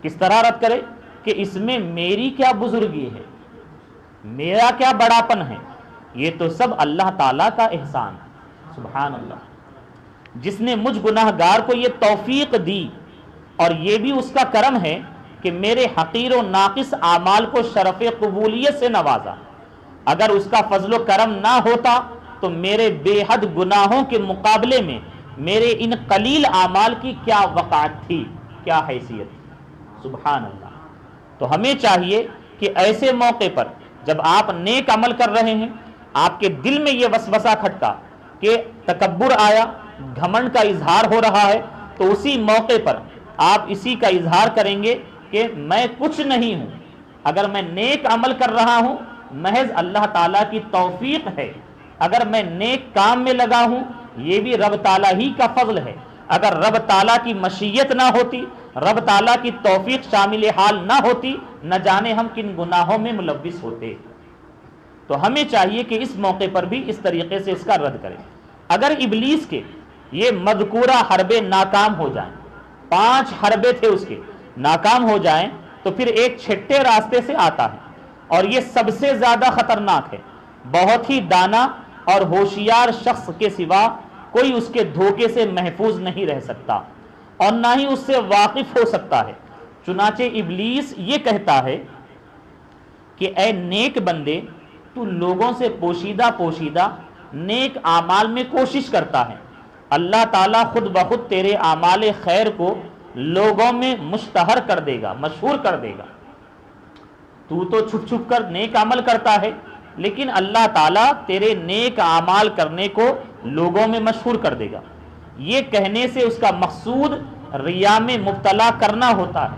کس طرح رد کرے؟ کہ اس میں میری کیا بزرگی ہے، میرا کیا بڑاپن ہے، یہ تو سب اللہ تعالیٰ کا احسان ہے۔ سبحان اللہ، جس نے مجھ گناہ گار کو یہ توفیق دی، اور یہ بھی اس کا کرم ہے کہ میرے حقیر و ناقص اعمال کو شرف قبولیت سے نوازا۔ اگر اس کا فضل و کرم نہ ہوتا تو میرے بے حد گناہوں کے مقابلے میں میرے ان قلیل اعمال کی کیا وقعت تھی، کیا حیثیت تھی۔ سبحان اللہ۔ تو ہمیں چاہیے کہ ایسے موقع پر جب آپ نیک عمل کر رہے ہیں، آپ کے دل میں یہ وسوسہ کھٹکا کہ تکبر آیا، گھمنڈ کا اظہار ہو رہا ہے، تو اسی موقع پر آپ اسی کا اظہار کریں گے کہ میں کچھ نہیں ہوں، اگر میں نیک عمل کر رہا ہوں محض اللہ تعالیٰ کی توفیق ہے، اگر میں نیک کام میں لگا ہوں یہ بھی رب تعالیٰ ہی کا فضل ہے، اگر رب تعالیٰ کی مشیت نہ ہوتی، رب تعالیٰ کی توفیق شامل حال نہ ہوتی، نہ جانے ہم کن گناہوں میں ملوث ہوتے۔ تو ہمیں چاہیے کہ اس موقع پر بھی اس طریقے سے اس کا رد کریں۔ اگر ابلیس کے یہ مذکورہ حربے ناکام ہو جائیں، 5 حربے تھے اس کے، ناکام ہو جائیں، تو پھر ایک چھٹے راستے سے آتا ہے، اور یہ سب سے زیادہ خطرناک ہے۔ بہت ہی دانا اور ہوشیار شخص کے سوا کوئی اس کے دھوکے سے محفوظ نہیں رہ سکتا اور نہ ہی اس سے واقف ہو سکتا ہے۔ چنانچہ ابلیس یہ کہتا ہے کہ اے نیک بندے، تو لوگوں سے پوشیدہ پوشیدہ نیک اعمال میں کوشش کرتا ہے، اللہ تعالیٰ خود بخود تیرے اعمال خیر کو لوگوں میں مشتہر کر دے گا، مشہور کر دے گا۔ تو چھپ چھپ کر نیک عمل کرتا ہے، لیکن اللہ تعالیٰ تیرے نیک اعمال کرنے کو لوگوں میں مشہور کر دے گا۔ یہ کہنے سے اس کا مقصود ریا میں مبتلا کرنا ہوتا ہے۔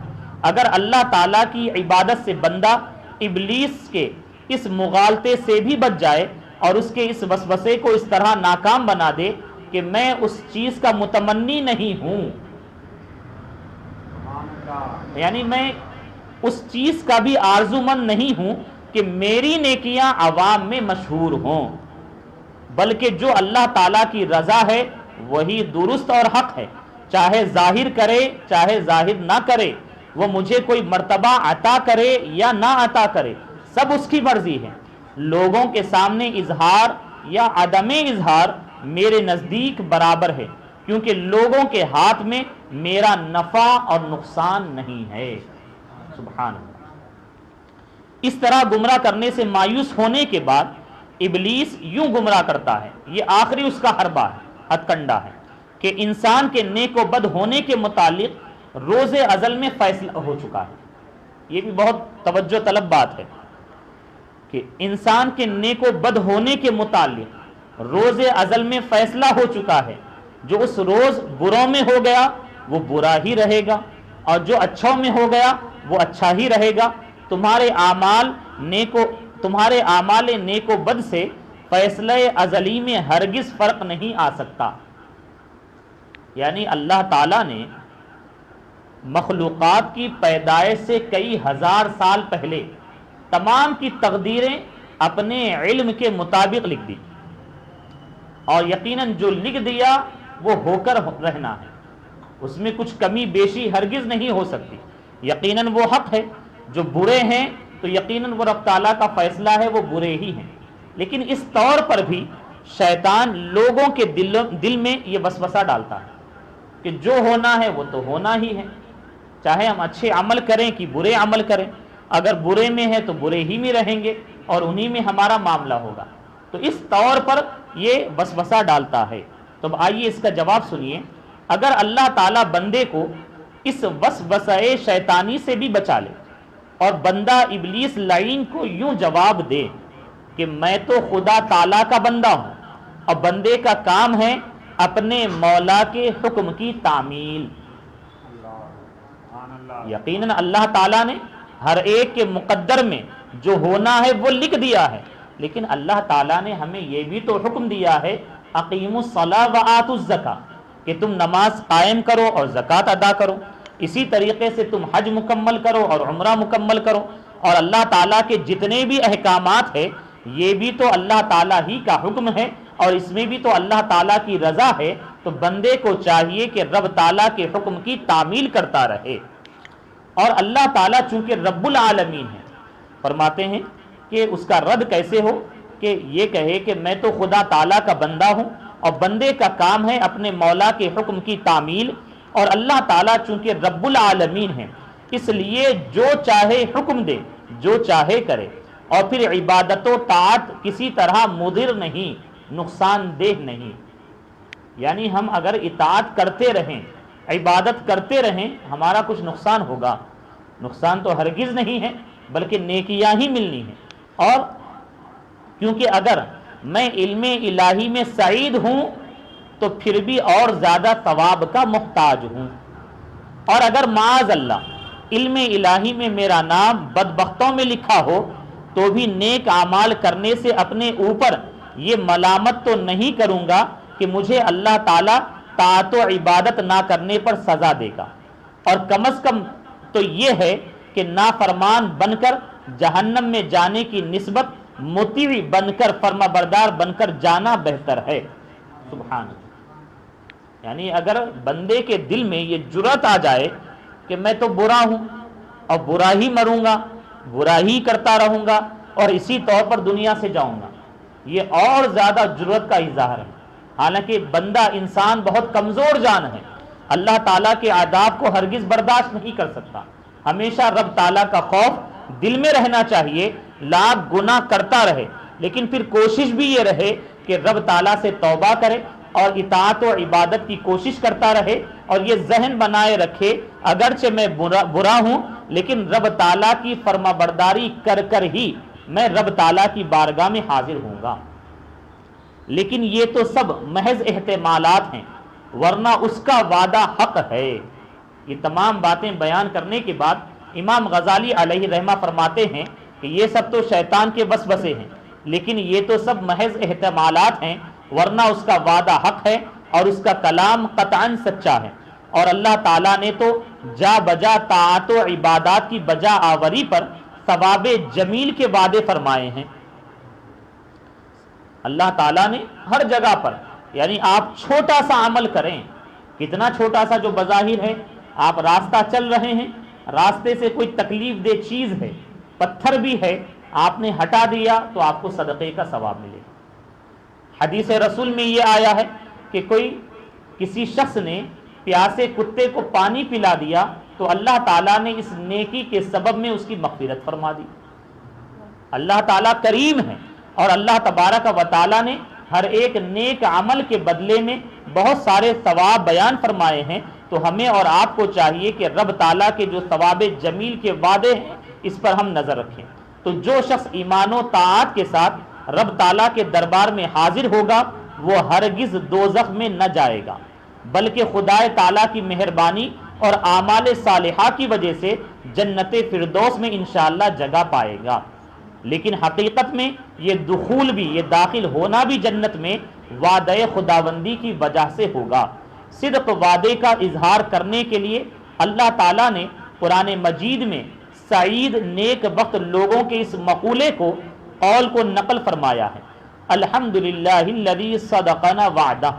اگر اللہ تعالیٰ کی عبادت سے بندہ ابلیس کے اس مغالطے سے بھی بچ جائے اور اس کے اس وسوسے کو اس طرح ناکام بنا دے کہ میں اس چیز کا متمنی نہیں ہوں، یعنی میں اس چیز کا بھی آرزومند نہیں ہوں کہ میری نیکیاں عوام میں مشہور ہوں، بلکہ جو اللہ تعالیٰ کی رضا ہے وہی درست اور حق ہے، چاہے ظاہر کرے چاہے ظاہر نہ کرے، وہ مجھے کوئی مرتبہ عطا کرے یا نہ عطا کرے، سب اس کی مرضی ہے۔ لوگوں کے سامنے اظہار یا عدم اظہار میرے نزدیک برابر ہے، کیونکہ لوگوں کے ہاتھ میں میرا نفع اور نقصان نہیں ہے۔ سبحان اللہ۔ اس طرح گمراہ کرنے سے مایوس ہونے کے بعد ابلیس یوں گمراہ کرتا ہے، یہ آخری اس کا حربہ ہے، ہتھ کنڈا ہے، کہ انسان کے نیک و بد ہونے کے متعلق روز ازل میں فیصلہ ہو چکا ہے۔ یہ بھی بہت توجہ طلب بات ہے کہ انسان کے نیک و بد ہونے کے متعلق روز ازل میں فیصلہ ہو چکا ہے۔ جو اس روز بروں میں ہو گیا وہ برا ہی رہے گا، اور جو اچھوں میں ہو گیا وہ اچھا ہی رہے گا۔ تمہارے اعمال نیک و بد سے فیصلہ ازلی میں ہرگز فرق نہیں آ سکتا۔ یعنی اللہ تعالیٰ نے مخلوقات کی پیدائش سے کئی ہزار سال پہلے تمام کی تقدیریں اپنے علم کے مطابق لکھ دی، اور یقیناً جو لکھ دیا وہ ہو کر رہنا ہے، اس میں کچھ کمی بیشی ہرگز نہیں ہو سکتی۔ یقیناً وہ حق ہے، جو برے ہیں تو یقیناً وہ رب تعالیٰ کا فیصلہ ہے، وہ برے ہی ہیں۔ لیکن اس طور پر بھی شیطان لوگوں کے دل میں یہ وسوسہ ڈالتا ہے کہ جو ہونا ہے وہ تو ہونا ہی ہے، چاہے ہم اچھے عمل کریں کہ برے عمل کریں، اگر برے میں ہے تو برے ہی میں رہیں گے اور انہی میں ہمارا معاملہ ہوگا۔ تو اس طور پر یہ وسوسہ ڈالتا ہے۔ تو آئیے اس کا جواب سنیے۔ اگر اللہ تعالیٰ بندے کو اس وسوسہ شیطانی سے بھی بچا لے اور بندہ ابلیس لعین کو یوں جواب دے کہ میں تو خدا تعالیٰ کا بندہ ہوں اور بندے کا کام ہے اپنے مولا کے حکم کی تعمیل، یقیناً اللہ تعالیٰ نے ہر ایک کے مقدر میں جو ہونا ہے وہ لکھ دیا ہے، لیکن اللہ تعالیٰ نے ہمیں یہ بھی تو حکم دیا ہے اقیموا الصلاۃ وآتوا الزکاۃ، کہ تم نماز قائم کرو اور زکوٰۃ ادا کرو، اسی طریقے سے تم حج مکمل کرو اور عمرہ مکمل کرو، اور اللہ تعالیٰ کے جتنے بھی احکامات ہیں یہ بھی تو اللہ تعالیٰ ہی کا حکم ہے، اور اس میں بھی تو اللہ تعالیٰ کی رضا ہے۔ تو بندے کو چاہیے کہ رب تعالیٰ کے حکم کی تعمیل کرتا رہے۔ اور اللہ تعالیٰ چونکہ رب العالمین ہے، فرماتے ہیں کہ اس کا رد کیسے ہو کہ یہ کہے کہ میں تو خدا تعالیٰ کا بندہ ہوں اور بندے کا کام ہے اپنے مولا کے حکم کی تعمیل، اور اللہ تعالیٰ چونکہ رب العالمین ہے اس لیے جو چاہے حکم دے، جو چاہے کرے، اور پھر عبادت و طاعت کسی طرح مضر نہیں، نقصان دہ نہیں۔ یعنی ہم اگر اطاعت کرتے رہیں، عبادت کرتے رہیں، ہمارا کچھ نقصان ہوگا؟ نقصان تو ہرگز نہیں ہے، بلکہ نیکیاں ہی ملنی ہیں۔ اور کیونکہ اگر میں علم الہی میں سعید ہوں تو پھر بھی اور زیادہ ثواب کا محتاج ہوں، اور اگر معاذ اللہ علم الہی میں میرا نام بدبختوں میں لکھا ہو تو بھی نیک اعمال کرنے سے اپنے اوپر یہ ملامت تو نہیں کروں گا کہ مجھے اللہ تعالیٰ طاعت و عبادت نہ کرنے پر سزا دے گا، اور کم از کم تو یہ ہے کہ نافرمان بن کر جہنم میں جانے کی نسبت مطیع بن کر، فرما بردار بن کر جانا بہتر ہے۔ سبحان اللہ۔ یعنی اگر بندے کے دل میں یہ جرأت آ جائے کہ میں تو برا ہوں اور برا ہی مروں گا، برا ہی کرتا رہوں گا اور اسی طور پر دنیا سے جاؤں گا، یہ اور زیادہ جرأت کا اظہار ہے حالانکہ بندہ انسان بہت کمزور جان ہے، اللہ تعالیٰ کے عذاب کو ہرگز برداشت نہیں کر سکتا۔ ہمیشہ رب تعالیٰ کا خوف دل میں رہنا چاہیے، لاکھ گناہ کرتا رہے لیکن پھر کوشش بھی یہ رہے کہ رب تعالیٰ سے توبہ کرے اور اطاعت و عبادت کی کوشش کرتا رہے، اور یہ ذہن بنائے رکھے اگرچہ میں برا ہوں لیکن رب تعالیٰ کی فرما برداری کر کر ہی میں رب تعالیٰ کی بارگاہ میں حاضر ہوں گا۔ لیکن یہ تو سب محض احتمالات ہیں، ورنہ اس کا وعدہ حق ہے۔ یہ تمام باتیں بیان کرنے کے بعد امام غزالی علیہ رحمہ فرماتے ہیں کہ یہ سب تو شیطان کے وسوسے ہیں، لیکن یہ تو سب محض احتمالات ہیں، ورنہ اس کا وعدہ حق ہے اور اس کا کلام قطعاً سچا ہے۔ اور اللہ تعالیٰ نے تو جا بجا طاعت و عبادات کی بجا آوری پر ثواب جمیل کے وعدے فرمائے ہیں۔ اللہ تعالیٰ نے ہر جگہ پر، یعنی آپ چھوٹا سا عمل کریں، کتنا چھوٹا سا جو بظاہر ہے، آپ راستہ چل رہے ہیں، راستے سے کوئی تکلیف دہ چیز ہے، پتھر بھی ہے، آپ نے ہٹا دیا تو آپ کو صدقے کا ثواب ملے گا۔ حدیث رسول میں یہ آیا ہے کہ کسی شخص نے پیاسے کتے کو پانی پلا دیا تو اللہ تعالیٰ نے اس نیکی کے سبب میں اس کی مغفرت فرما دی۔ اللہ تعالیٰ کریم ہے اور اللہ تبارک و تعالیٰ نے ہر ایک نیک عمل کے بدلے میں بہت سارے ثواب بیان فرمائے ہیں، تو ہمیں اور آپ کو چاہیے کہ رب تعالیٰ کے جو ثواب جمیل کے وعدے ہیں اس پر ہم نظر رکھیں۔ تو جو شخص ایمان و طاعت کے ساتھ رب تعالیٰ کے دربار میں حاضر ہوگا وہ ہرگز دوزخ میں نہ جائے گا، بلکہ خدائے تعالیٰ کی مہربانی اور اعمال صالحہ کی وجہ سے جنت فردوس میں انشاءاللہ جگہ پائے گا۔ لیکن حقیقت میں یہ دخول بھی، یہ داخل ہونا بھی جنت میں وعدہ خداوندی کی وجہ سے ہوگا۔ صدق وعدے کا اظہار کرنے کے لیے اللہ تعالیٰ نے قرآن مجید میں سعید نیک بخت لوگوں کے اس مقولے کو، قول کو نقل فرمایا ہے، الحمدللہ الذی صدقنا وعدہ۔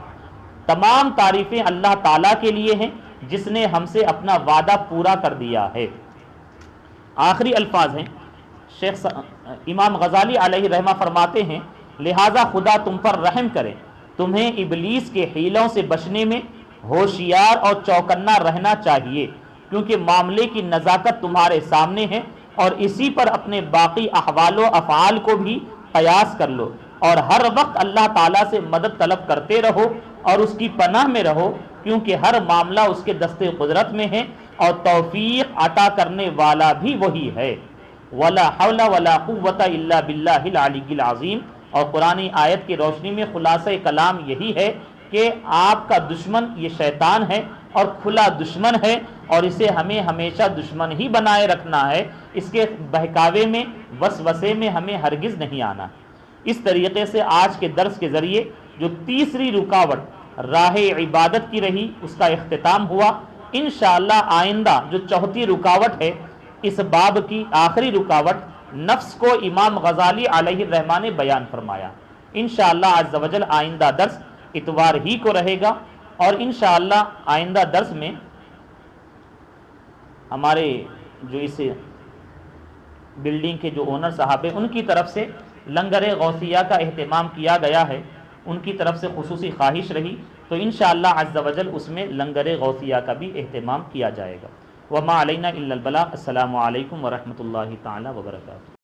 تمام تعریفیں اللہ تعالیٰ کے لیے ہیں جس نے ہم سے اپنا وعدہ پورا کر دیا ہے۔ آخری الفاظ ہیں، شیخ امام غزالی علیہ رحمہ فرماتے ہیں، لہٰذا خدا تم پر رحم کرے، تمہیں ابلیس کے حیلوں سے بچنے میں ہوشیار اور چوکنا رہنا چاہیے، کیونکہ معاملے کی نزاکت تمہارے سامنے ہے، اور اسی پر اپنے باقی احوال و افعال کو بھی قیاس کر لو، اور ہر وقت اللہ تعالیٰ سے مدد طلب کرتے رہو اور اس کی پناہ میں رہو، کیونکہ ہر معاملہ اس کے دست قدرت میں ہے اور توفیق عطا کرنے والا بھی وہی ہے۔ ولا حول ولا قوت الا باللہ العلی العظیم۔ اور قرآن آیت کی روشنی میں خلاصہ کلام یہی ہے کہ آپ کا دشمن یہ شیطان ہے اور کھلا دشمن ہے، اور اسے ہمیں ہمیشہ دشمن ہی بنائے رکھنا ہے، اس کے بہکاوے میں، وسوسے میں ہمیں ہرگز نہیں آنا۔ اس طریقے سے آج کے درس کے ذریعے جو تیسری رکاوٹ راہ عبادت کی رہی اس کا اختتام ہوا۔ انشاءاللہ آئندہ جو چوتھی رکاوٹ ہے، اس باب کی آخری رکاوٹ نفس کو امام غزالی علیہ الرحمہ نے بیان فرمایا۔ انشاءاللہ عز و جل آئندہ درس اتوار ہی کو رہے گا، اور انشاءاللہ آئندہ درس میں ہمارے جو اس بلڈنگ کے جو اونر صاحب ہیں ان کی طرف سے لنگر غوثیہ کا اہتمام کیا گیا ہے، ان کی طرف سے خصوصی خواہش رہی، تو انشاءاللہ عز و جل اس میں لنگر غوثیہ کا بھی اہتمام کیا جائے گا۔ وما علینا الا البلاغ۔ السلام علیکم ورحمۃ اللہ تعالی وبرکاتہ۔